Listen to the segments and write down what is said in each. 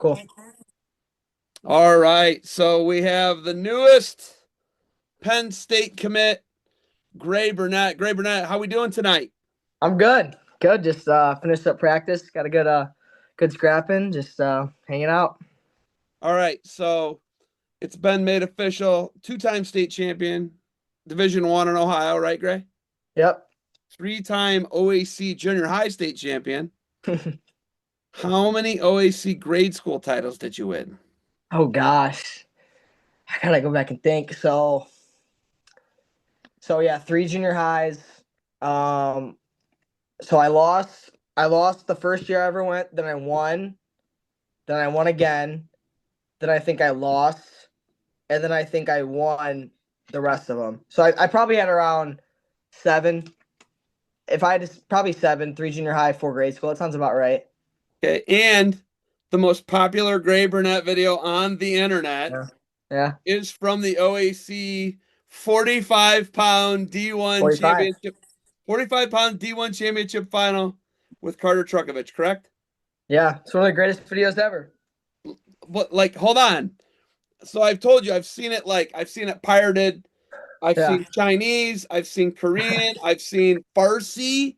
Cool. All right. So we have the newest Penn State commit, Gray Burnett. Gray Burnett, how we doing tonight? I'm good. Good. Just finished up practice. Got a good scrapping. Just hanging out. All right. So it's been made official. Two-time state champion, Division One in Ohio, right, Gray? Yep. Three-time OAC junior high state champion. How many OAC grade school titles did you win? Oh gosh, I gotta go back and think. So yeah, three junior highs. Um, so I lost the first year I ever went. Then I won. Then I won again. Then I think I lost, and then I think I won the rest of them. So I probably had around seven. If I had probably seven, three junior high, four grade school. That sounds about right. Okay. And the most popular Gray Burnett video on the internet Yeah. Yeah. is from the OAC 45-pound D1 45. championship, 45-pound D1 championship final with Carter Truckovich, correct? Yeah. It's one of the greatest videos ever. But like, hold on. So I've told you, I've seen it pirated. I've Yeah. seen Chinese, I've seen Korean, I've seen Farsi.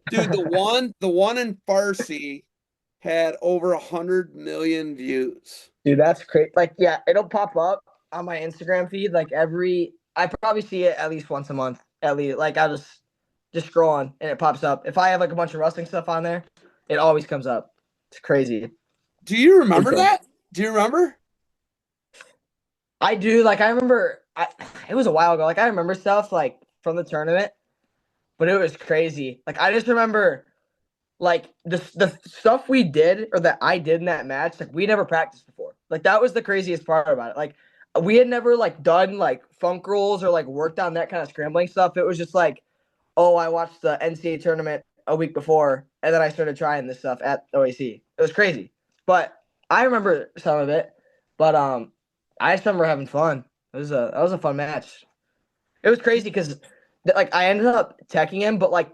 Dude, the one in Farsi had over 100 million views. Dude, that's great. Like, yeah, it'll pop up on my Instagram feed like I probably see it at least once a month. At least like I'll just scroll on and it pops up. If I have like a bunch of wrestling stuff on there, it always comes up. It's crazy. Do you Pretty remember cool. that? Do you remember? I do, like I remember it was a while ago. Like I remember stuff like from the tournament, but it was crazy. Like I just remember like the stuff we did or that I did in that match, like we never practiced before. Like that was the craziest part about it. Like we had never like done like funk rolls or like worked on that kind of scrambling stuff. It was just like, oh, I watched the NCAA tournament a week before, and then I started trying this stuff at OAC. It was crazy, but I remember some of it. But I just remember having fun. That was a fun match. It was crazy because like I ended up teching him, but like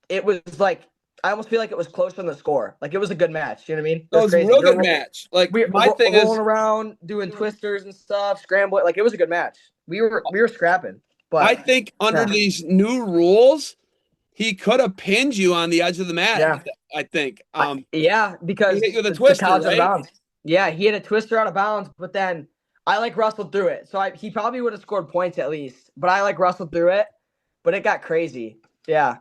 it was like I almost feel like it was close on the score. Like it was a good match. You know what I mean? It No, was it's a crazy. real good match. Like my thing Rolling is, around, doing twisters and stuff, scrambling. Like it was a good match. We were scrapping, I but think under yeah, these new rules, he could have pinned you on the edge of the mat. yeah, I think. yeah. He hit you Because with a the twister, college out of right? bounds. Yeah, he had a twister out of bounds, but then I like wrestled through it. So he probably would have scored points at least, but I like wrestled through it. But it got crazy. Yeah,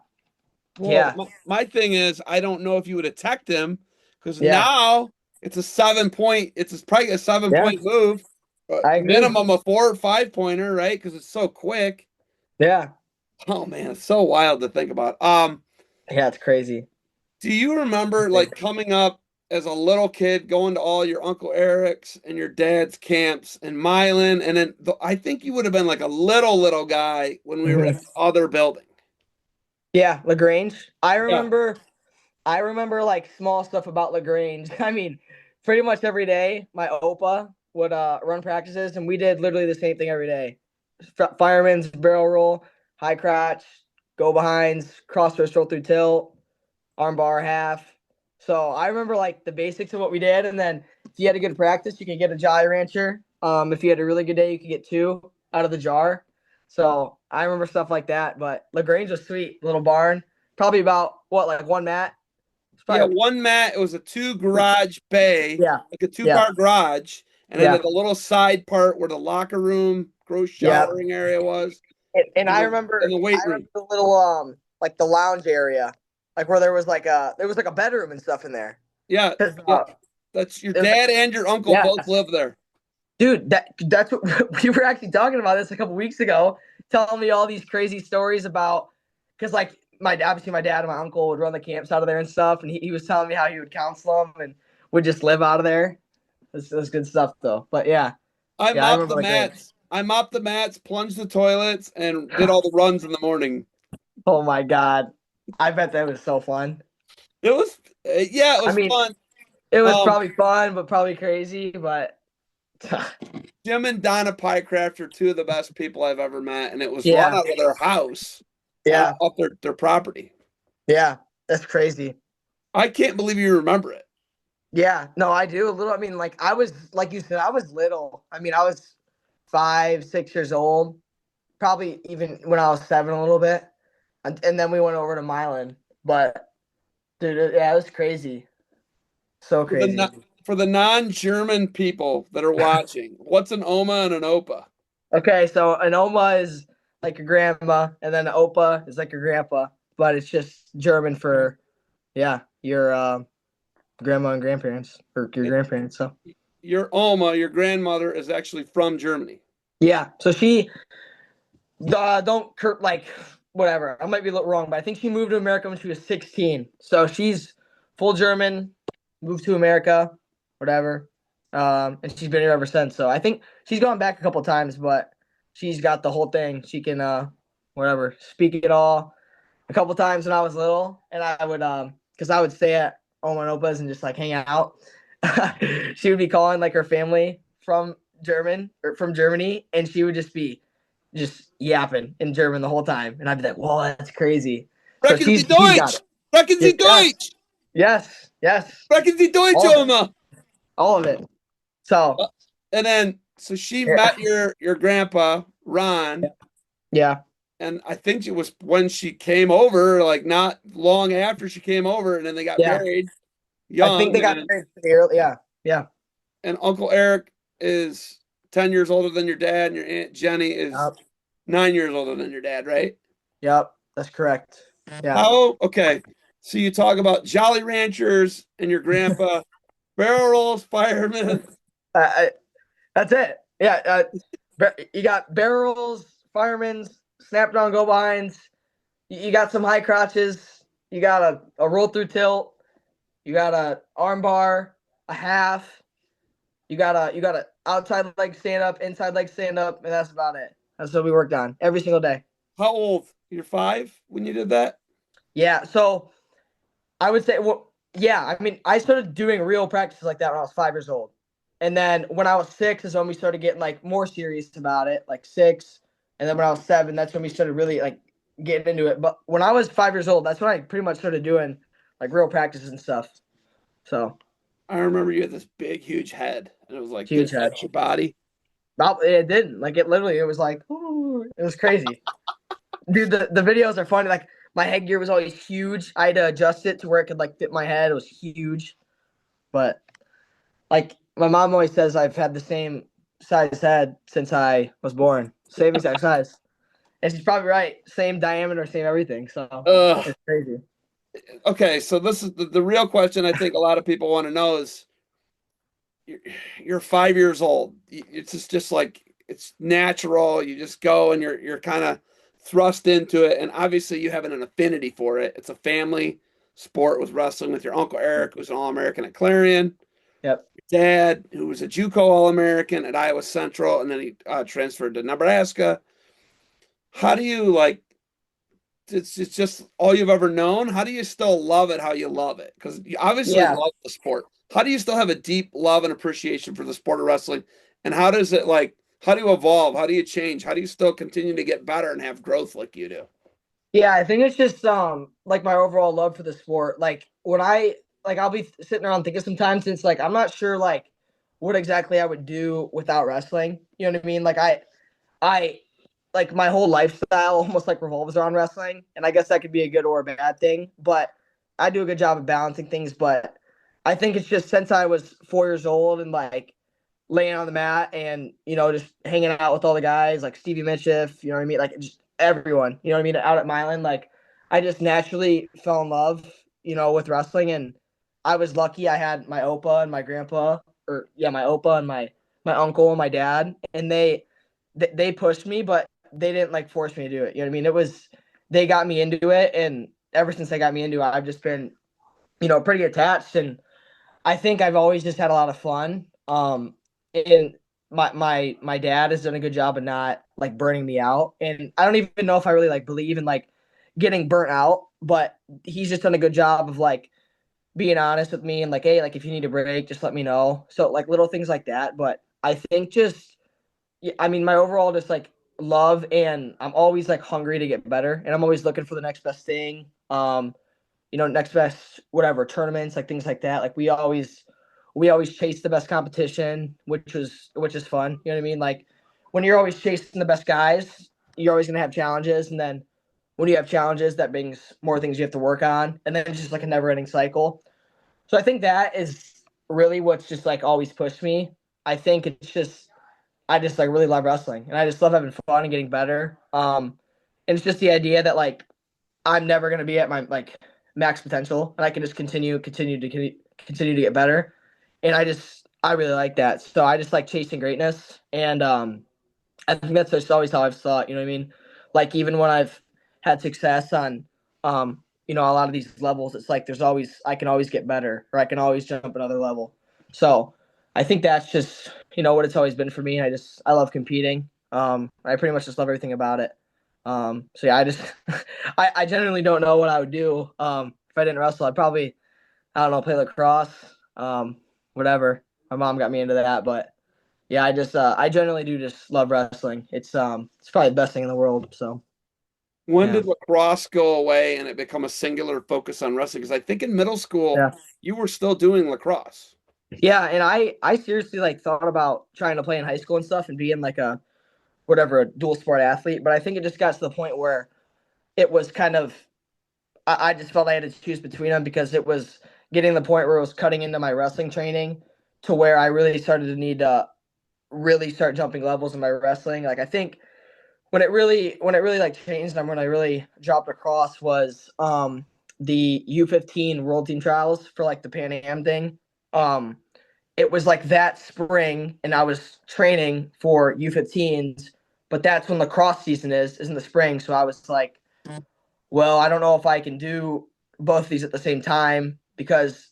Well, yeah, my thing is, I don't know if you would have teched him because yeah, now it's a 7 point. Probably a seven yeah. point move, I agree. minimum a 4 or 5 pointer, right? Because it's so quick. Yeah, Oh man, it's so wild to think about. yeah. It's crazy. Do you remember like coming up as a little kid, going to all your Uncle Eric's and your dad's camps in Milan, and then I think you would have been like a little guy when we were at Mhm. the other building. Yeah, Lagrange. I Yeah. remember. I remember like small stuff about Lagrange. I mean, pretty much every day, my Opa would run practices, and we did literally the same thing every day: fireman's barrel roll, high crotch, go behinds, cross wrist roll through tilt, arm bar half. So I remember like the basics of what we did, and then if you had a good practice, you could get a Jolly Rancher. If you had a really good day, you could get two out of the jar. So I remember stuff like that. But Lagrange was sweet, little barn, probably about what like one mat. It's Yeah, probably one mat, it was a two garage bay, yeah, like a yeah, two-car garage, and then yeah, at the little side part where the locker room, gross yeah. showering area was, And and I the remember weight room. the little like the lounge area, like where there was like a bedroom and stuff in there. Yeah, 'Cause, yeah. That's your it was like dad and your uncle yeah, both live there. dude, that's what we were actually talking about this a couple weeks ago, telling me all these crazy stories about because like obviously my dad and my uncle would run the camps out of there and stuff, and he was telling me how he would counsel them and would just live out of there. It was good stuff though. But yeah, I yeah, I mopped remember the like great. mats. I mopped the mats, plunged the toilets, and did all the runs in the morning. Oh my god, I bet that was so fun. It was, yeah, it I was mean, fun. it was Um, probably fun, but probably crazy. But Jim and Donna Pycraft are two of the best people I've ever met, and it was run yeah, out of their house, yeah, off their property. yeah, that's crazy. I can't believe you remember it. Yeah, no, I do a little. I mean, like I was, like you said, I was little. I mean, I was 5, 6 years old, probably even when I was seven, a little bit, and then we went over to Milan. But dude, yeah, it was crazy, so For the crazy. for the non-German people that are watching, what's an Oma and an Opa? Okay, so an Oma is like your grandma, and then an Opa is like your grandpa, but it's just German for yeah, your grandma and grandparents or your grandparents. So Your Oma, your grandmother, is actually from Germany. yeah, so she don't like whatever. I might be a little wrong, but I think she moved to America when she was 16. So she's full German, moved to America, whatever, and she's been here ever since. So I think she's gone back a couple times, but she's got the whole thing. She can whatever speak it all. A couple times when I was little, and I would because I would stay at Oma and Opa's and just like hang out. She would be calling like her family from Germany, and she would just yapping in German the whole time, and I'd be like, "Whoa, that's crazy." So Sprechen Sie she's got Deutsch? Sprechen Sie it. Yes, Deutsch? yes, yes, Sprechen Sie Deutsch, all of it, Oma? all of it. So And then, so she yeah, met your grandpa, Ron, yeah, and I think it was when she came over, like not long after she came over, and then they got yeah. married I think young, they got married pretty early. Yeah, yeah, and Uncle Eric is 10 years older than your dad, and your Aunt Jenny is yep, 9 years older than your dad, right? yep. That's correct. Yeah. Okay. So you talk about Jolly Ranchers and your grandpa, barrel rolls, firemen. I, that's it. Yeah. You got barrels, firemen's, snap down, go behinds. You got some high crotches. You got a roll through tilt. You got a arm bar, a half. You got a outside leg stand up, inside leg stand up, and that's about it. That's what we worked on every single day. How old? You're 5 when you did that? Yeah. So I would say, well, yeah. I mean, I started doing real practices like that when I was 5 years old, and then when I was six is when we started getting like more serious about it, like six, and then when I was seven, that's when we started really like getting into it. But when I was 5 years old, that's when I pretty much started doing like real practices and stuff. So I remember you had this big, huge head, and it was like huge this head. extra body. No, it didn't. Like it literally, it was like, ooh, it was crazy. Dude, the videos are funny. Like my headgear was always huge. I had to adjust it to where it could like fit my head. It was huge. But like my mom always says I've had the same size head since I was born. Same exact size. And she's probably right. Same diameter, same everything. So Ugh. it's crazy. Okay, so this is the real question I think a lot of people want to know is you're, you're 5 years old. It's just like it's natural. You just go and you're kind of thrust into it, and obviously you have an affinity for it. It's a family sport with wrestling with your uncle Eric, who's an All-American at Clarion, Yep. your dad, who was a JUCO All-American at Iowa Central, and then he transferred to Nebraska. How do you like? It's just all you've ever known. How do you still love it? How you love it? Because you obviously Yeah. love the sport. How do you still have a deep love and appreciation for the sport of wrestling? And how does it like? How do you evolve? How do you change? How do you still continue to get better and have growth like you do? Yeah, I think it's just like my overall love for the sport. Like when I like I'll be sitting around thinking sometimes it's like I'm not sure like what exactly I would do without wrestling. You know what I mean? Like I like my whole lifestyle almost like revolves around wrestling, and I guess that could be a good or a bad thing. But I do a good job of balancing things. But I think it's just since I was 4 years old and like laying on the mat and just hanging out with all the guys like Stevie Mitchell, you know what I mean, like just everyone, you know what I mean, out at Milan, like I just naturally fell in love, with wrestling, and I was lucky. I had my opa and my grandpa, or yeah, my opa and my uncle and my dad, and they pushed me, but they didn't like force me to do it. You know what I mean? It was they got me into it, and ever since they got me into it, I've just been pretty attached, and I think I've always just had a lot of fun. And my dad has done a good job of not like burning me out, and I don't even know if I really like believe in like getting burnt out, but he's just done a good job of like being honest with me and like, hey, like if you need a break, just let me know. So like little things like that. But I think just, yeah, I mean, my overall just like love, and I'm always like hungry to get better, and I'm always looking for the next best thing. Next best whatever tournaments, like things like that. Like we always we always chased the best competition, which is fun. You know what I mean? Like when you're always chasing the best guys, you're always gonna have challenges, and then when you have challenges, that brings more things you have to work on, and then it's just like a never-ending cycle. So I think that is really what's just like always pushed me. I think it's just I just like really love wrestling, and I just love having fun and getting better. And it's just the idea that like I'm never gonna be at my like max potential, and I can just continue to get better. And I really like that. So I just like chasing greatness, and I think that's just always how I've thought. You know what I mean? Like even when I've had success on, a lot of these levels, it's like there's always I can always get better, or I can always jump another level. So I think that's just what it's always been for me. I love competing. I pretty much just love everything about it. So yeah, I just I genuinely don't know what I would do if I didn't wrestle. I'd probably I don't know play lacrosse, whatever. My mom got me into that, but yeah, I generally do just love wrestling. It's probably the best thing in the world. So When yeah, did lacrosse go away and it become a singular focus on wrestling? Because I think in middle school yeah, you were still doing lacrosse. yeah. And I seriously like thought about trying to play in high school and stuff and being like a whatever a dual sport athlete, but I think it just got to the point where it was kind of I just felt I had to choose between them because it was getting to the point where it was cutting into my wrestling training to where I really started to need to really start jumping levels in my wrestling. Like I think when it really like changed and when I really dropped across was the U15 World Team Trials for like the Pan Am thing. Um it was like that spring and I was training for U15s, but that's when lacrosse season is in the spring. So I was like, well, I don't know if I can do both of these at the same time because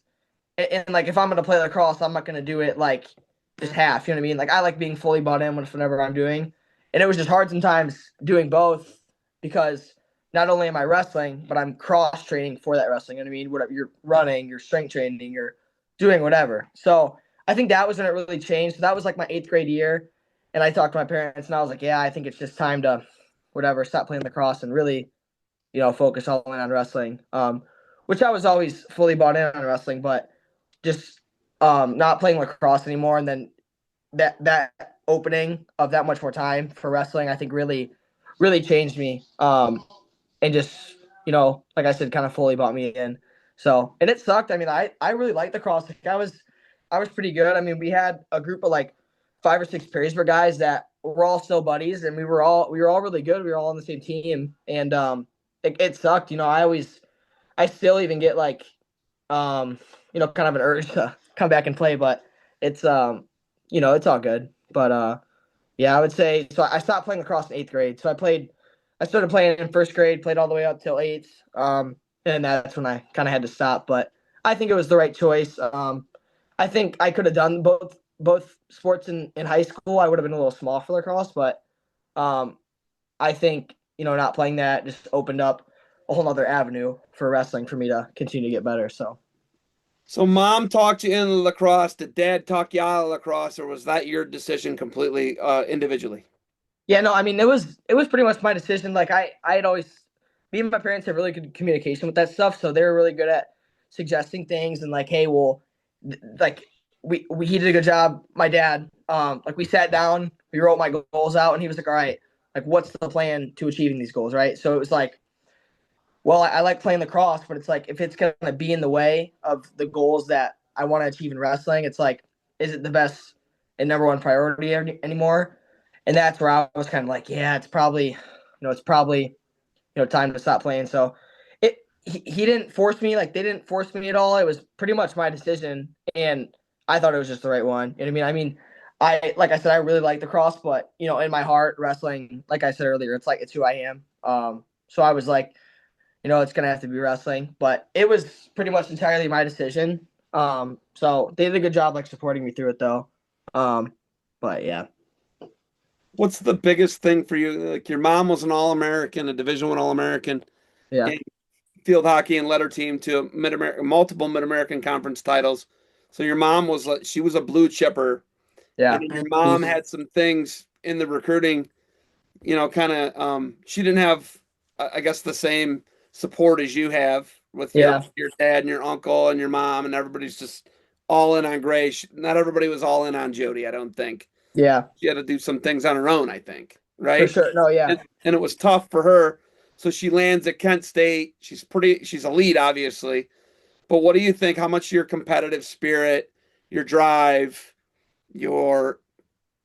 and like if I'm gonna play lacrosse, I'm not gonna do it like just half. You know what I mean? Like I like being fully bought in with whatever I'm doing, and it was just hard sometimes doing both because not only am I wrestling, but I'm cross training for that wrestling. You know what I mean? Whatever you're running, you're strength training, you're doing whatever. So I think that was when it really changed. So that was like my 8th grade year, and I talked to my parents, and I was like, yeah, I think it's just time to whatever stop playing lacrosse and really focus all in on wrestling. Which I was always fully bought in on wrestling, but just not playing lacrosse anymore, and then that opening of that much more time for wrestling, I think really changed me. And just like I said, kind of fully bought me in. So and it sucked. I mean, I really liked the cross. Like, I was pretty good. I mean, we had a group of like 5 or 6 Perrysburg guys that were all still buddies, and we were all really good. We were all on the same team, and it sucked. I still even get like kind of an urge to come back and play, but it's it's all good. But yeah, I would say so. I stopped playing lacrosse in 8th grade. So I started playing in 1st grade, played all the way up till 8th, and that's when I kind of had to stop. But I think it was the right choice. I think I could have done both sports in high school. I would have been a little small for lacrosse, but um, I think not playing that just opened up a whole other avenue for wrestling for me to continue to get better. So. So mom talked you into lacrosse. Did dad talk you out of lacrosse, or was that your decision completely individually? Yeah, no, I mean it was pretty much my decision. Like I had always me and my parents have really good communication with that stuff, so they were really good at suggesting things and like, hey, well, like we he did a good job. My dad, like we sat down, we wrote my goals out, and he was like, all right, like what's the plan to achieving these goals, right? So it was like, well, I like playing lacrosse, but it's like if it's gonna be in the way of the goals that I want to achieve in wrestling, it's like, is it the best and number one priority anymore? And that's where I was kind of like, yeah, it's probably time to stop playing. So he didn't force me, like they didn't force me at all. It was pretty much my decision, and I thought it was just the right one. You know what I mean? Like I said, I really like the cross, but in my heart, wrestling, like I said earlier, it's who I am. So I was like, it's gonna have to be wrestling. But it was pretty much entirely my decision. So they did a good job like supporting me through it though. Um, but yeah, What's the biggest thing for you? Like your mom was an All-American, a Division I All-American yeah, in field hockey and led her team to multiple Mid-American Conference titles. So your mom was she was a blue chipper, and yeah, then your mom had some things in the recruiting, kind of she didn't have I guess the same support as you have with your yeah, dad and your uncle and your mom and everybody's just all in on Gray. Not everybody was all in on Jody, I don't think. Yeah, She had to do some things on her own, I think, for right? sure. No, yeah. And it was tough for her. So she lands at Kent State. She's elite, obviously. But what do you think? How much your competitive spirit, your drive, your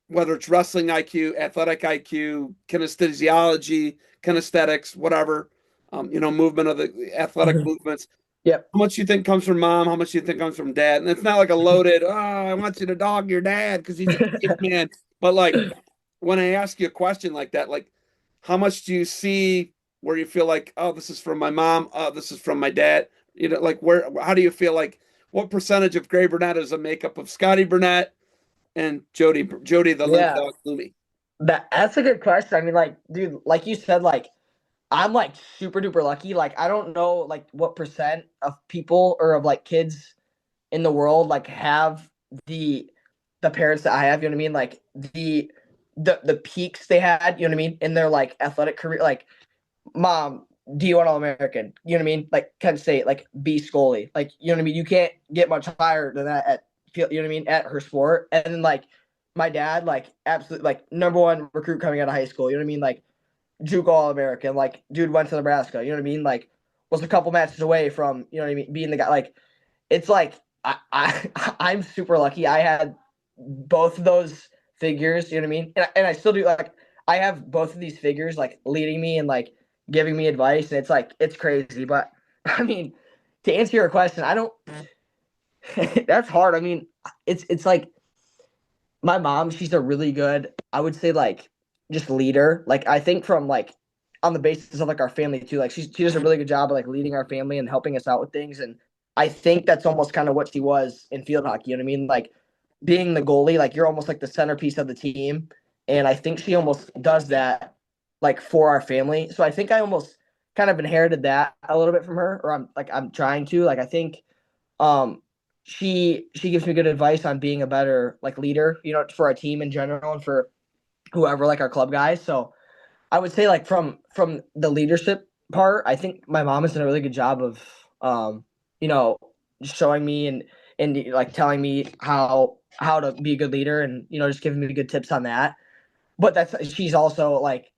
whether it's wrestling IQ, athletic IQ, kinesthesiology, kinesthetics, whatever, movement of the athletic Mhm. movements. Yep. How much you think comes from mom? How much you think comes from dad? And it's not like a loaded, oh, I want you to dog your dad because he's a caveman. But like when I ask you a question like that, like how much do you see where you feel like, oh, this is from my mom, oh, this is from my dad? Like how do you feel like what percentage of Gray Burnett is a makeup of Scotty Burnett and Jody the Lynx Yeah. dog Lumi? That's a good question. I mean, like, dude, like you said, like I'm like super duper lucky. Like I don't know like what percent of people or of like kids in the world like have the the parents that I have, you know what I mean? Like the peaks they had, you know what I mean, in their like athletic career. Like mom, D1 All American, you know what I mean? Like Kent State, like B Scully. Like, you know what I mean? You can't get much higher than that at you know what I mean, at her sport. And then like my dad, like absolutely like number one recruit coming out of high school, you know what I mean? Like Juke All American, like dude went to Nebraska, you know what I mean? Like was a couple matches away from, you know what I mean, being the guy. Like it's like I'm super lucky. I had both of those figures, you know what I mean? And I still do like I have both of these figures like leading me and like giving me advice, and it's like it's crazy. But I mean, to answer your question, I don't that's hard. I mean, it's like my mom, she's a really good, I would say like just leader. Like I think from like on the basis of like our family too. Like she does a really good job of like leading our family and helping us out with things. And I think that's almost kind of what she was in field hockey. You know what I mean? Like being the goalie, like you're almost like the centerpiece of the team. And I think she almost does that like for our family. So I think I almost kind of inherited that a little bit from her, or I'm trying to. Like I think um she gives me good advice on being a better like leader, you know, for our team in general and for whoever like our club guys. So I would say like from the leadership part, I think my mom has done a really good job of you know, showing me and like telling me how to be a good leader and you know just giving me good tips on that. But that's she's also like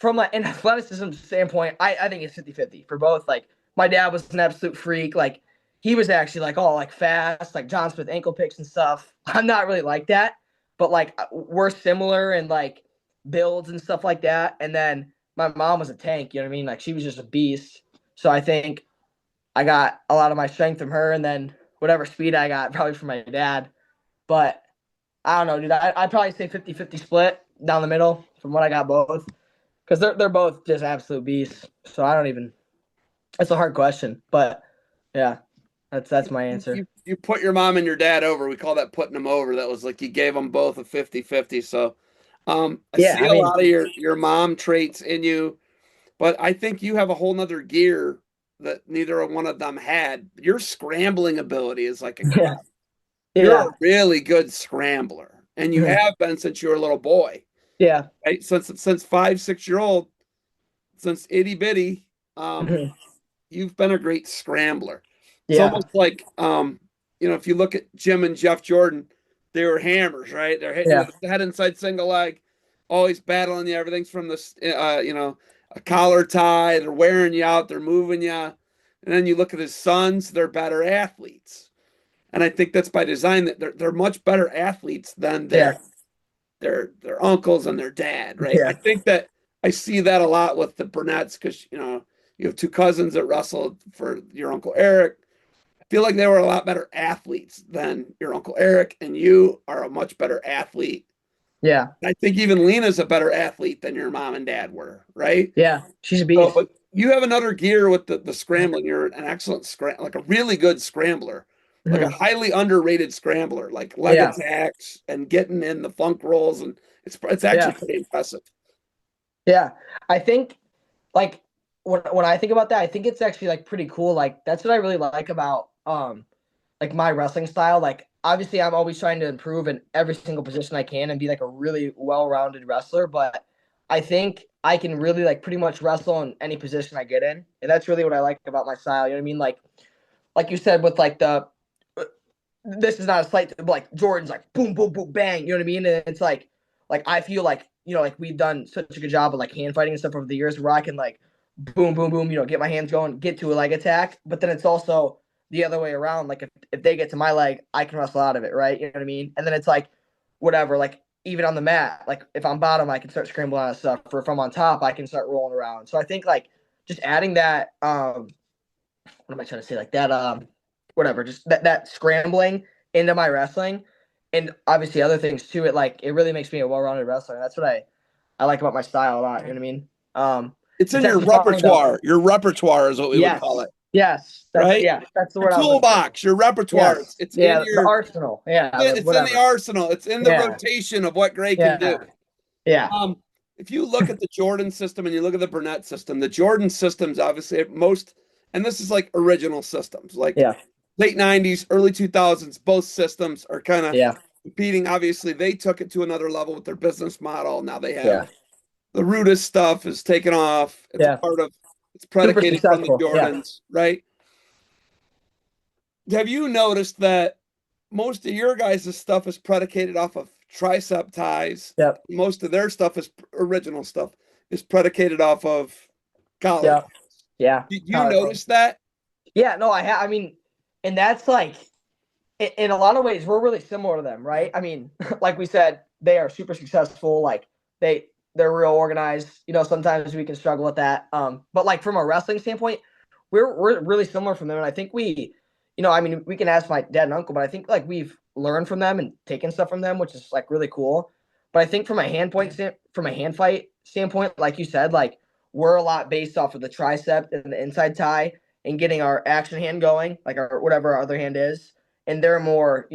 from like an athleticism standpoint, I think it's 50-50 for both. Like my dad was an absolute freak. Like he was actually like all like fast, like John Smith ankle picks and stuff. I'm not really like that, but like we're similar in like builds and stuff like that. And then my mom was a tank, you know what I mean? Like she was just a beast. So I think I got a lot of my strength from her and then whatever speed I got probably from my dad. But I don't know, dude. I'd probably say 50-50 split down the middle from what I got both because they're both just absolute beasts. So I don't even. It's a hard question, but yeah, that's my answer. You put your mom and your dad over. We call that putting them over. That was like you gave them both a 50-50. So I Yeah, see I a mean, lot of your mom traits in you, but I think you have a whole nother gear that neither one of them had. Your scrambling ability is like yeah, incredible. You're yeah, a really good scrambler, and you mhm, have been since you were a little boy, yeah, right? Since 5, 6 year old, since itty bitty, um, mhm, you've been a great scrambler. It's yeah, almost like if you look at Jim and Jeff Jordan, they were hammers, right? They're hitting you yeah, with the head inside single leg, always battling you. Everything's from a collar tie. They're wearing you out. They're moving you. And then you look at his sons; they're better athletes. And I think that's by design that they're much better athletes than yeah, their uncles and their dad, right? I yeah, think that I see that a lot with the Burnett's because you have two cousins that wrestled for your uncle Eric. I feel like they were a lot better athletes than your uncle Eric, and you are a much better athlete. yeah, I think even Lena's a better athlete than your mom and dad were, right? yeah. She's a So, beast. but you have another gear with the scrambling. You're an excellent like a really good scrambler, like a Mhm, highly underrated scrambler, like leg yeah, attacks and getting in the funk rolls, and it's actually yeah, pretty impressive. yeah. I think like when I think about that, I think it's actually like pretty cool. Like that's what I really like about like my wrestling style. Like obviously I'm always trying to improve in every single position I can and be like a really well-rounded wrestler, but I think I can really like pretty much wrestle in any position I get in. And that's really what I like about my style. You know what I mean? Like you said with like this is not a slight, but like Jordan's like boom, boom, boom, bang. You know what I mean? And it's like I feel like like we've done such a good job of like hand fighting and stuff over the years where I can like boom, boom, boom. Get my hands going, get to a leg attack. But then it's also the other way around. Like if they get to my leg, I can wrestle out of it, right? You know what I mean? And then it's like whatever, like even on the mat, like if I'm bottom, I can start scrambling out of stuff. Or if I'm on top, I can start rolling around. So I think like just adding that what am I trying to say? Like that whatever, just that scrambling into my wrestling and obviously other things too. It really makes me a well-rounded wrestler. That's what I like about my style a lot. You know what I mean? It's in It's your actually fun though. repertoire. Your repertoire is what we would call Yes, it, yes, right? that's the Your word I was looking for. toolbox, your repertoire. Yes, It's in yeah, the your arsenal. Yeah, it's in the whatever. arsenal. It's in the Yeah, rotation of what Gray can do. yeah, yeah, If you look at the Jordan system and you look at the Burnett system, the Jordan systems obviously most, and this is like original systems, like yeah, late 90s, early 2000s, both systems are kind of yeah, competing. Obviously, they took it to another level with their business model. Now they have yeah, the Rudis stuff is taken off. It's a yeah. part of, it's Super predicated from the successful. Yeah, Jordans, right? Have you noticed that most of your guys' stuff is predicated off of tricep ties? yep, Most of their stuff is original stuff is predicated off of collar. yep, yeah. Did you Collarbone. notice that? Yeah, no, I mean, and that's like in a lot of ways we're really similar to them, right? I mean, like we said, they are super successful. Like they're real organized. Sometimes we can struggle with that. But like from a wrestling standpoint, we're really similar from them, and I think I mean, we can ask my dad and uncle, but I think like we've learned from them and taken stuff from them, which is like really cool. But I think from a hand fight standpoint, like you said, like we're a lot based off of the tricep and the inside tie and getting our action hand going, like our whatever our other hand is. And they're more,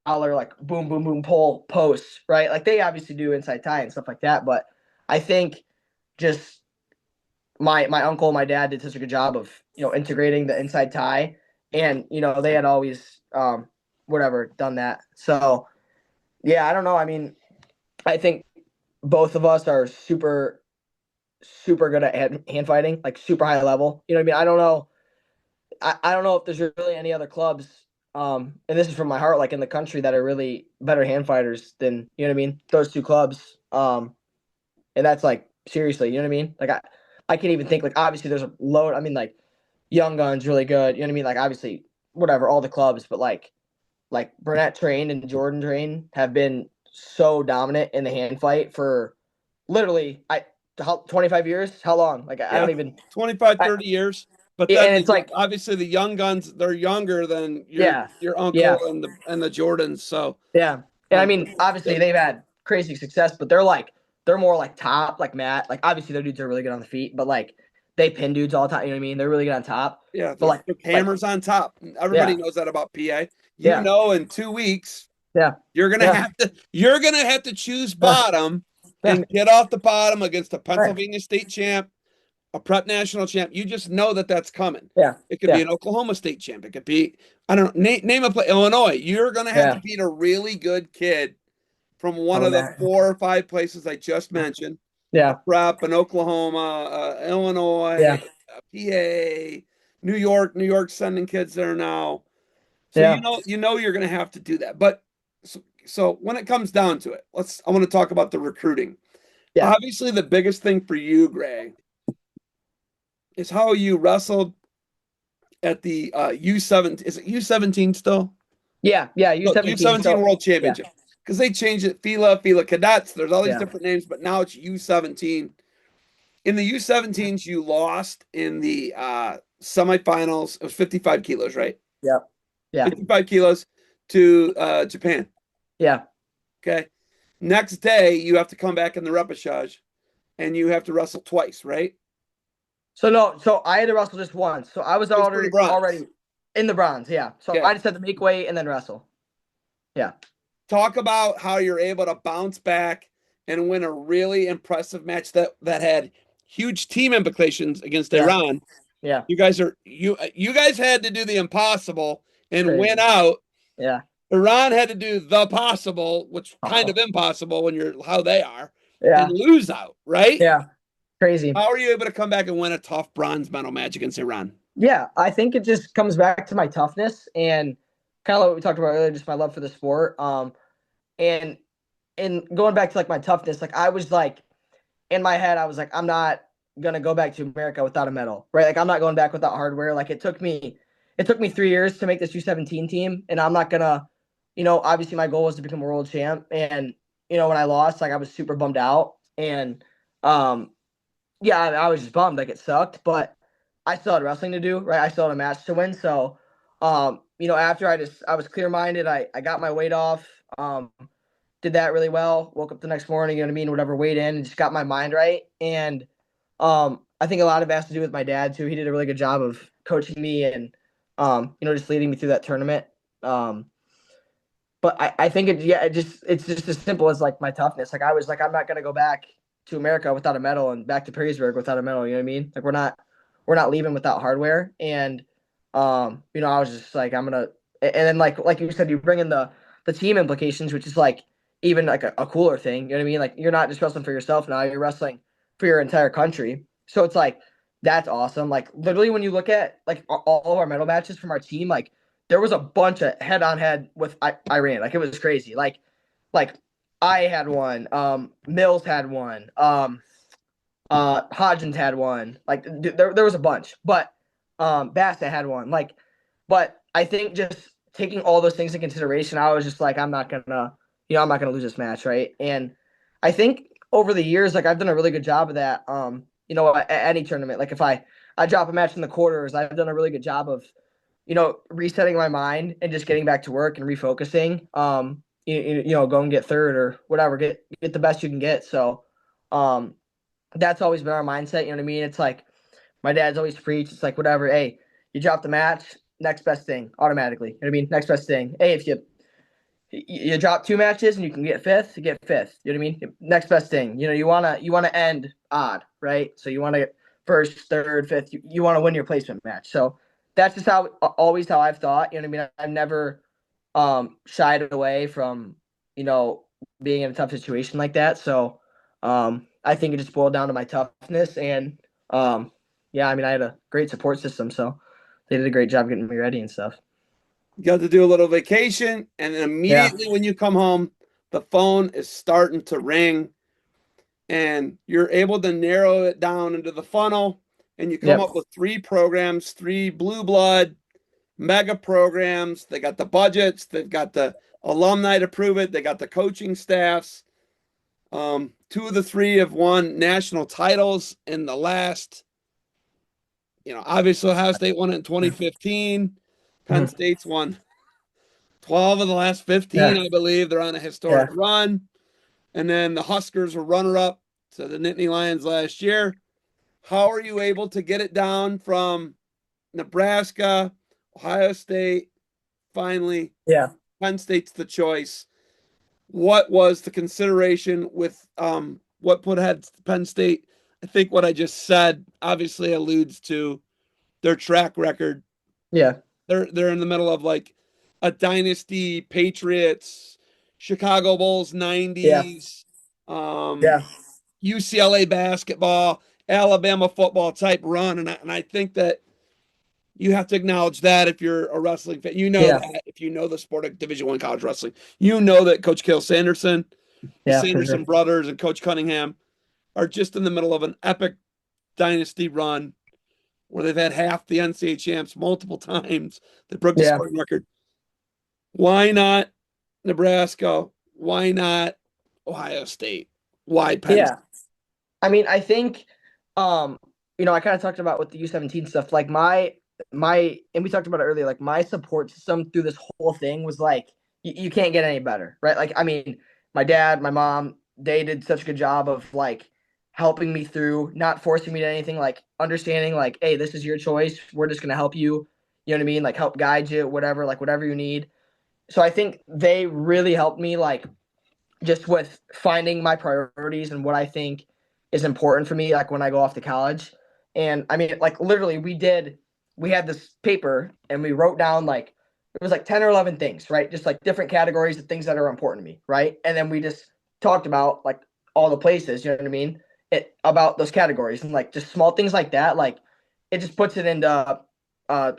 collar, like boom, boom, boom, pull, posts, right? Like they obviously do inside tie and stuff like that. But I think just my uncle and my dad did such a good job of integrating the inside tie, and they had always whatever done that. So yeah, I don't know. I mean, I think both of us are super super good at hand fighting, like super high level. You know what I mean? I don't know. I don't know if there's really any other clubs, and this is from my heart, like in the country that are really better hand fighters than what I mean. Those two clubs, and that's like seriously, you know what I mean? Like I can't even think like obviously there's a load. I mean like Young Guns really good. You know what I mean? Like obviously whatever all the clubs, but like Burnett trained and Jordan trained have been so dominant in the hand fight for literally 25 years. How long? Like I Yeah, don't even. 25, I, 30 years. But then and it's like obviously the young guns, they're younger than yeah, your uncle yeah, and the Jordans. So yeah. And I mean, it's obviously good. they've had crazy success, but they're more like top, like Matt. Like obviously their dudes are really good on the feet, but like they pin dudes all the time. You know what I mean? They're really good on top. Yeah, But they're like hammers on top. Everybody yeah, knows that about PA. yeah, In 2 weeks yeah, yeah, you're gonna have to choose yeah, bottom yeah. and get off the bottom against a Right. Pennsylvania state champ, a prep national champ. You just know that that's coming. Yeah, It could be yeah, an Oklahoma state champ. It could be, I don't know, name a play, Illinois. You're gonna have to yeah. beat a really good kid from one Probably of the Matt. 4 or 5 places I just mentioned. A Yeah, prep, an Oklahoma, Illinois, yeah, PA, New York. New York's sending kids there now. So yeah, you're going to have to do that. But so when it comes down to it, I want to talk about the recruiting. yeah, Obviously, the biggest thing for you, Gray, is how you wrestled at the U17. Is it U17 still? yeah, yeah. U No, 17. U17 So World yeah, Championship. Because they changed it, FILA Cadets. There's all these yeah, different names, but now it's U17. In the U17s, you lost in the semifinals. It was 55 kilos, right? yeah, yeah, 55 kilos to Japan. yeah. Okay. Next day, you have to come back in the repechage and you have to wrestle twice, right? So no, so I had to wrestle just once. So I was Just for the bronze. already in the bronze. Yeah. So Okay. I just had to make weight and then wrestle. Yeah, Talk about how you're able to bounce back and win a really impressive match that had huge team implications against yeah, Iran. yeah. You guys had to do the impossible It's and win crazy. out. Yeah. Iran had to do the possible, which kind Oh, of impossible when you're how they are, and yeah, lose out, right? yeah. Crazy. How are you able to come back and win a tough bronze medal match against Iran? Yeah, I think it just comes back to my toughness and kind of like what we talked about earlier, just my love for the sport. And going back to like my toughness, like I was like in my head, I was like, I'm not gonna go back to America without a medal, right? Like I'm not going back without hardware. Like it took me 3 years to make this U17 team, and I'm not gonna, obviously my goal was to become a world champ, and when I lost, like I was super bummed out, and um, yeah, I was just bummed, like it sucked, but I still had wrestling to do, right? I still had a match to win, so after I was clear minded, I got my weight off, did that really well. Woke up the next morning, you know what I mean, whatever, weighed in, and just got my mind right. And I think a lot of it has to do with my dad too. He did a really good job of coaching me and just leading me through that tournament. Um, but I think it's just as simple as like my toughness. Like I was like, I'm not gonna go back to America without a medal and back to Perrysburg without a medal. You know what I mean? Like we're not leaving without hardware. And I was just like, I'm gonna. And then like you said, you bring in the team implications, which is like even like a cooler thing. You know what I mean? Like you're not just wrestling for yourself now; you're wrestling for your entire country. So it's like that's awesome. Like literally, when you look at like all of our medal matches from our team, like there was a bunch of head on head with Iran. Like it was crazy. Like I had one. Mills had one. Hodgins had one. Like there was a bunch, but Bassett had one. Like, but I think just taking all those things in consideration, I was just like, I'm not gonna lose this match, right? And I think over the years, like I've done a really good job of that. At any tournament, like if I drop a match in the quarters, I've done a really good job of resetting my mind and just getting back to work and refocusing. Go and get third or whatever, get the best you can get. So, that's always been our mindset. You know what I mean? It's like my dad's always preached. It's like whatever. Hey, you drop the match, next best thing automatically. You know what I mean? Next best thing. Hey, if you drop two matches and you can get fifth, you get fifth. You know what I mean? Next best thing. You wanna end odd, right? So you want to get first, third, fifth. You want to win your placement match. So that's just always how I've thought. You know what I mean? I've never shied away from you know being in a tough situation like that. So I think it just boiled down to my toughness and yeah, I mean I had a great support system, so they did a great job getting me ready and stuff. You got to do a little vacation, and then Yeah. immediately when you come home, the phone is starting to ring, and you're able to narrow it down into the funnel, and you come Yep. up with three programs, three blue blood mega programs. They got the budgets, they've got the alumni to prove it, they got the coaching staffs. Two of the three have won national titles in the last, obviously Ohio State won it in 2015. Penn Mhm. State's won 12 of the last 15, Yeah. I believe. They're on a historic Yeah. run. And then the Huskers were runner up to the Nittany Lions last year. How are you able to get it down from Nebraska, Ohio State, finally, Yeah. Penn State's the choice? What was the consideration with what put ahead Penn State? I think what I just said obviously alludes to their track record. Yeah. They're in the middle of like a dynasty, Patriots, Chicago Bulls Yeah. 90s, um, Yeah. UCLA basketball, Alabama football type run, and I think that you have to acknowledge that if you're a wrestling fan, you know Yeah. that if you know the sport of Division One college wrestling, you know that Coach Cale Sanderson, the Yeah, for Sanderson sure. brothers, and Coach Cunningham are just in the middle of an epic dynasty run where they've had half the NCAA champs multiple times. They broke the Yeah. scoring record. Why not Nebraska? Why not Ohio State? Why Penn? Yeah. I mean, I think, um, I kind of talked about with the U17 stuff, like and we talked about it earlier, like my support system through this whole thing was like, you can't get any better, right? Like, I mean, my dad, my mom, they did such a good job of like helping me through, not forcing me to anything, like understanding, like, hey, this is your choice. We're just gonna help you. You know what I mean? Like, help guide you, whatever, like whatever you need. So I think they really helped me, like just with finding my priorities and what I think is important for me, like when I go off to college. And I mean, like literally, we had this paper and we wrote down like it was like 10 or 11 things, right? Just like different categories of things that are important to me, right? And then we just talked about like all the places, you know what I mean? About those categories and like just small things like that, like it just puts it into uh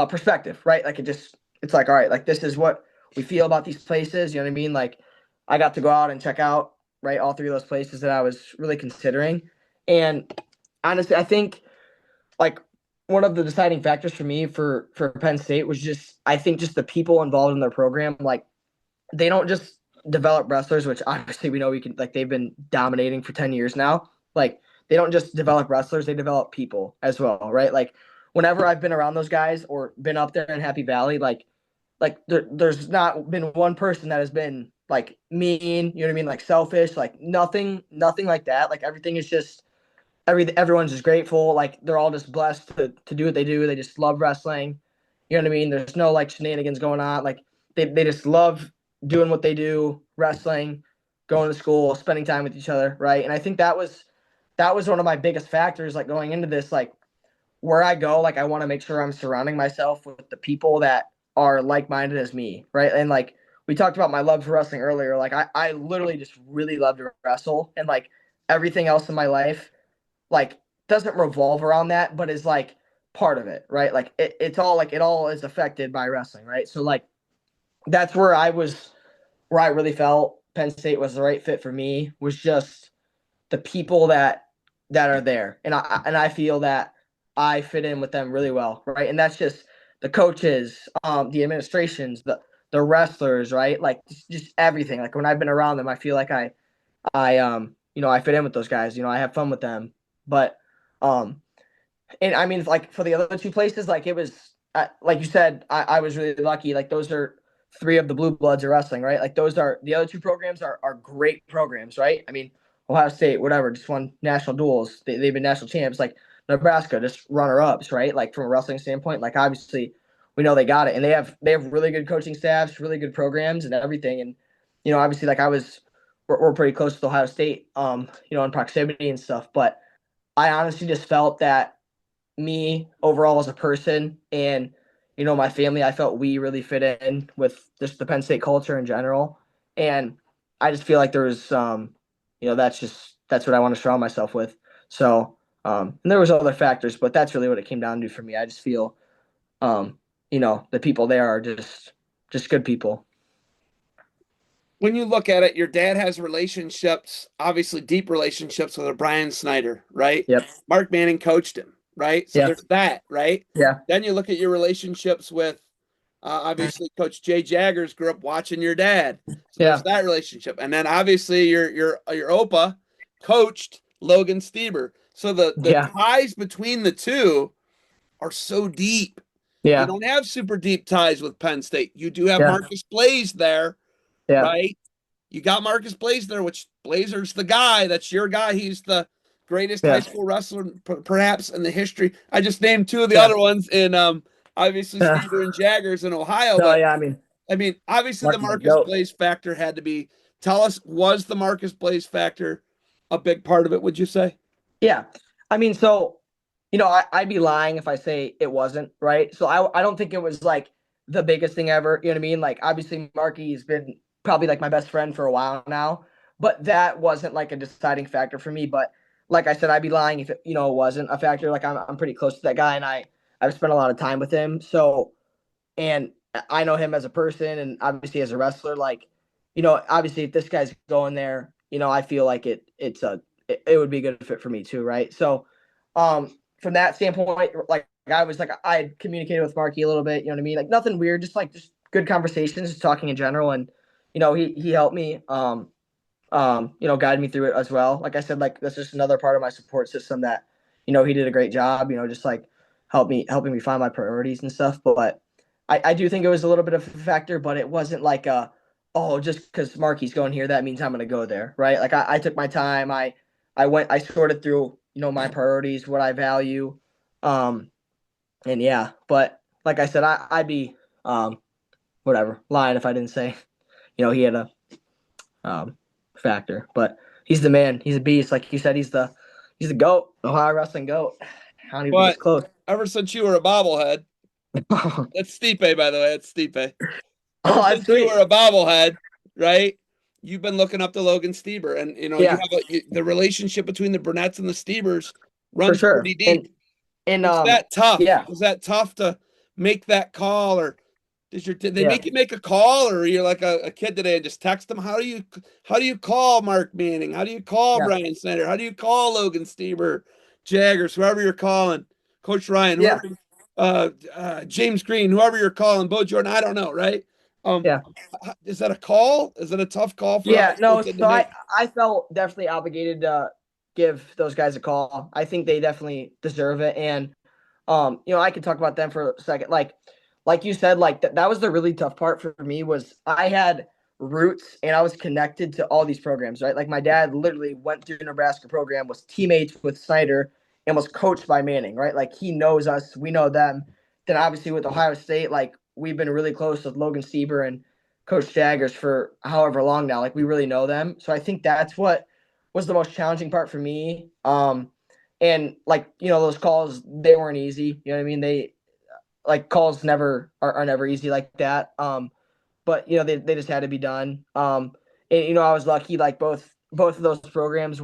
perspective, right? Like it's like, all right, like this is what we feel about these places. You know what I mean? Like I got to go out and check out, right, all three of those places that I was really considering. And honestly, I think like one of the deciding factors for me for Penn State was just I think just the people involved in their program. Like they don't just develop wrestlers, which obviously we know we can like they've been dominating for 10 years now. Like they don't just develop wrestlers, they develop people as well, right? Like whenever I've been around those guys or been up there in Happy Valley, like there's not been one person that has been like mean, you know what I mean, like selfish, like nothing like that. Like everything is just everyone's just grateful. Like they're all just blessed to do what they do. They just love wrestling. You know what I mean? There's no like shenanigans going on. Like they just love doing what they do, wrestling, going to school, spending time with each other, right? And I think that was one of my biggest factors, like going into this, like where I go, like I want to make sure I'm surrounding myself with the people that are like minded as me, right? And like we talked about my love for wrestling earlier. Like I literally just really love to wrestle and like everything else in my life like doesn't revolve around that, but is like part of it, right? Like it's all like it all is affected by wrestling, right? So like that's where I really felt Penn State was the right fit for me was just the people that are there, and I feel that I fit in with them really well, right? And that's just the coaches, the administrations, the wrestlers, right? Like just everything. Like when I've been around them, I feel like I fit in with those guys. I have fun with them, but um, and I mean, like for the other two places, like it was, like you said, I was really lucky. Like those are three of the blue bloods of wrestling, right? Like those are the other two programs are great programs, right? I mean, Ohio State, whatever, just won national duels. They've been national champs. Like Nebraska, just runner ups, right? Like from a wrestling standpoint, like obviously we know they got it, and they have really good coaching staffs, really good programs, and everything. And obviously, like we're pretty close to Ohio State, in proximity and stuff, but I honestly just felt that me overall as a person and my family, I felt we really fit in with just the Penn State culture in general. And I just feel like there was that's what I want to surround myself with. So and there was other factors, but that's really what it came down to for me. I just feel the people there are just good people. When you look at it, your dad has relationships, obviously deep relationships with Brian Snyder, right? Yep. Mark Manning coached him, right? So Yeah. there's that, right? Yeah. Then you look at your relationships with obviously Coach Jay Jaggers grew up watching your dad. So there's Yeah. that relationship. And then obviously your Opa coached Logan Stieber. So the Yeah. ties between the two are so deep. You Yeah. don't have super deep ties with Penn State. You do have Yeah. Marcus Blaze there, Yeah. right? You got Marcus Blaze there, which Blazer's the guy. That's your guy. He's the greatest high Yeah. school wrestler perhaps in the history. I just named two of the Yeah. other ones in obviously Yeah. Stever and Jaggers in Ohio, No, but yeah, I mean, obviously the Mark is a Marcus goat. Blaze factor had to be. Tell us, was the Marcus Blaze factor a big part of it? Would you say? Yeah. I mean, so, I'd be lying if I say it wasn't, right? So I don't think it was like the biggest thing ever. You know what I mean? Like, obviously, Marky's been probably like my best friend for a while now, but that wasn't like a deciding factor for me. But like I said, I'd be lying if it wasn't a factor. Like, I'm pretty close to that guy, and I've spent a lot of time with him. So, and I know him as a person and obviously as a wrestler. Like, obviously if this guy's going there, I feel like it would be a good fit for me too, right? So, from that standpoint, like I had communicated with Marky a little bit, you know what I mean? Like nothing weird, just good conversations, just talking in general, and he helped me, guide me through it as well. Like I said, like that's just another part of my support system that, he did a great job, just like helping me find my priorities and stuff. But I do think it was a little bit of a factor, but it wasn't like oh, just because Marky's going here, that means I'm gonna go there, right? Like I took my time, I sorted through, my priorities, what I value. And yeah, but like I said, I'd be whatever, lying if I didn't say, he had a um factor. But he's the man. He's a beast. Like you said, he's the GOAT, Ohio wrestling GOAT. I don't even think it's But close. ever since you were a bobblehead, Oh, that's Stipe, by the way. That's Stipe. Ever that's since you sweet. were a bobblehead, right? You've been looking up to Logan Stieber, and you Yeah, have the relationship between the Burnetts and the Stiebers for runs sure. pretty deep. And Was that tough? yeah. Was that tough to make that call, or did they Yeah. make you make a call, or you're like a kid today and just text them? How do you call Mark Manning? How do you call Yeah. Brian Snyder? How do you call Logan Stieber, Jaggers, whoever you're calling, Coach Ryan, Yeah. whoever, James Green, whoever you're calling, Bo Jordan? I don't know, right? Um, Yeah. is that a call? Is it a tough call for a high Yeah. school No, kid to so make? I felt definitely obligated to give those guys a call. I think they definitely deserve it. And I could talk about them for a second. Like you said, like that was the really tough part for me was I had roots and I was connected to all these programs, right? Like my dad literally went through the Nebraska program, was teammates with Snyder, and was coached by Manning, right? Like he knows us, we know them. Then obviously with Ohio State, like we've been really close with Logan Stieber and Coach Jaggers for however long now. Like we really know them. So I think that's what was the most challenging part for me. And like, those calls, they weren't easy. You know what I mean? They like calls never are never easy like that. But they just had to be done. And I was lucky, like both of those programs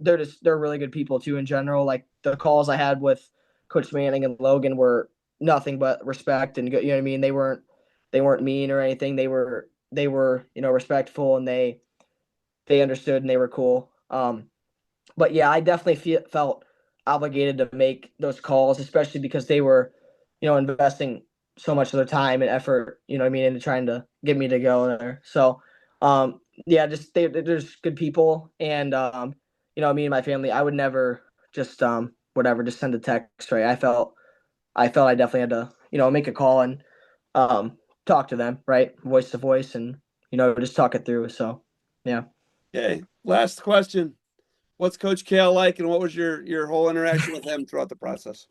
they're really good people too in general. Like the calls I had with Coach Manning and Logan were nothing but respect and good, you know what I mean? They weren't mean or anything. They were respectful, and they understood, and they were cool. But yeah, I definitely felt obligated to make those calls, especially because they were, investing so much of their time and effort, what I mean, into trying to get me to go there. So, yeah, just they're just good people, and me and my family, I would never just whatever, just send a text, right? I felt I definitely had to, make a call and um talk to them, right, voice to voice, and just talk it through. So, yeah. Okay, last question. What's Coach Kale like, and what was your whole interaction with him throughout the process?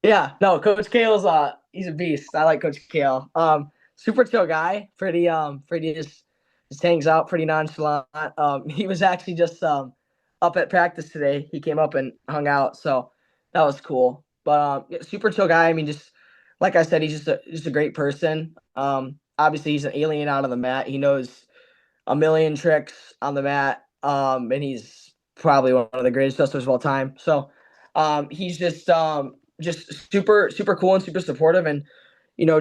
Yeah, no, Coach Kale's he's a beast. I like Coach Kale. Super chill guy, pretty just hangs out, pretty nonchalant. He was actually just up at practice today. He came up and hung out, so that was cool. But yeah, super chill guy. I mean, just like I said, he's just a great person. Obviously he's an alien out of the mat. He knows a million tricks on the mat. And he's probably one of the greatest wrestlers of all time. So, he's just super super cool and super supportive, and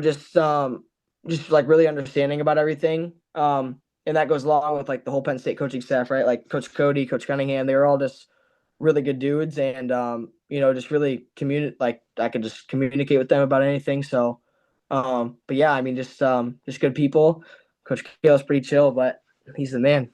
just like really understanding about everything. And that goes along with like the whole Penn State coaching staff, right? Like Coach Cody, Coach Cunningham, they were all just really good dudes, and just really communicate. Like I could just communicate with them about anything. So, but yeah, I mean, just good people. Coach Kale's pretty chill, but he's the man.